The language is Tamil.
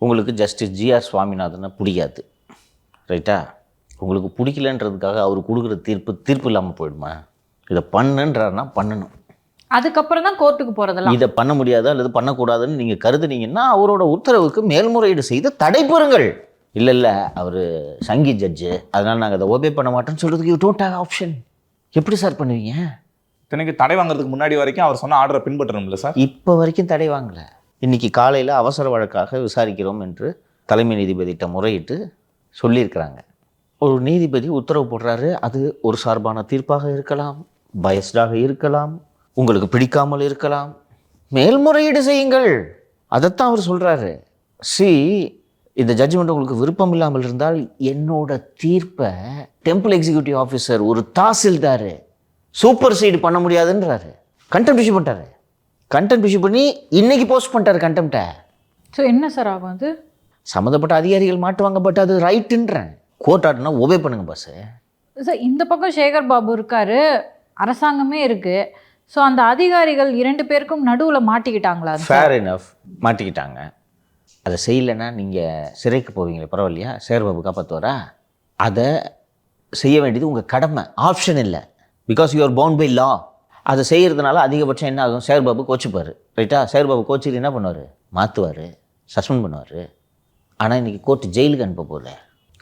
உங்களுக்கு ஜஸ்டிஸ் ஜிஆர் சுவாமிநாதனை பிடிக்காது, ரைட்டா? உங்களுக்கு பிடிக்கலன்றதுக்காக அவர் கொடுக்குற தீர்ப்பு இல்லாமல் போயிடுமா? இதை பண்ணுன்றாருன்னா பண்ணணும். அதுக்கப்புறம் தான் கோர்ட்டுக்கு போகிறதெல்லாம். இதை பண்ண முடியாது அல்லது பண்ணக்கூடாதுன்னு நீங்கள் கருதுனீங்கன்னா அவரோட உத்தரவுக்கு மேல்முறையீடு செய்து தடை பெறுங்கள். இல்லை அவர் சங்கி ஜட்ஜு, அதனால் நாங்கள் அதை ஓபே பண்ண மாட்டோம்னு சொல்கிறதுக்கு யூ டோன்ட் ஹேவ் ஆப்ஷன். எப்படி சார் பண்ணுவீங்க? இத்தனைக்கு தடை வாங்குறதுக்கு முன்னாடி வரைக்கும் அவர் சொன்ன ஆர்டரை பின்பற்றணும்ல சார்? இப்போ வரைக்கும் தடை வாங்கலை. இன்றைக்கி காலையில் அவசர வழக்காக விசாரிக்கிறோம் என்று தலைமை நீதிபதிகிட்ட முறையிட்டு சொல்லியிருக்கிறாங்க. ஒரு நீதிபதி உத்தரவு போடுறாரு. அது ஒரு சார்பான தீர்ப்பாக இருக்கலாம், பயஸ்டாக இருக்கலாம், உங்களுக்கு பிடிக்காமல் இருக்கலாம். மேல்முறையீடு செய்யுங்கள். அதைத்தான் அவர் சொல்கிறாரு. இந்த ஜட்ஜ்மெண்ட் உங்களுக்கு விருப்பம் இல்லாமல் இருந்தால் என்னோட தீர்ப்பை டெம்பிள் எக்ஸிக்யூட்டிவ் ஆஃபீஸர் ஒரு தாசில்தார் சூப்பர் சீடு பண்ண முடியாதுன்றாரு. கண்டெம்ட் இஷ்யூ பண்ணிட்டாரு. கண்டெம்ட் இஷ்யூ பண்ணி இன்னைக்கு போஸ்ட் பண்ணிட்டாரு கண்டெம்ட்டை. ஸோ என்ன சார் ஆகும்? அது சம்மந்தப்பட்ட அதிகாரிகள் மாட்டுவாங்க. பட் அது ரைட்டுன்றேன். கோர்ட் ஆர்டர்னா ஒபே பண்ணுங்க பாஸ். சார் இந்த பக்கம் சேகர் பாபு இருக்காரு, அரசாங்கமே இருக்குது. ஸோ அந்த அதிகாரிகள் 2 பேருக்கும் நடுவில் மாட்டிக்கிட்டாங்களா? ஃபேர் இனஃப், மாட்டிக்கிட்டாங்க. அதை செய்யலைன்னா நீங்கள் சிறைக்கு போவீங்களே, பரவாயில்லையா? சேகர் பாபு காப்பாற்றுவாரா? அதை செய்ய வேண்டியது உங்கள் கடமை, ஆப்ஷன் இல்லை. Because you are bound by law. அதை செய்கிறதுனால அதிகபட்சம் என்ன ஆகும்? சேகர் பாபு கோச்சிப்பார், ரைட்டா? சேகர் பாபு கோச்சிட்டு என்ன பண்ணுவார்? மாற்றுவார், சஸ்பெண்ட் பண்ணுவார். ஆனால் இன்றைக்கி கோர்ட்டு ஜெயிலுக்கு அனுப்ப போகல.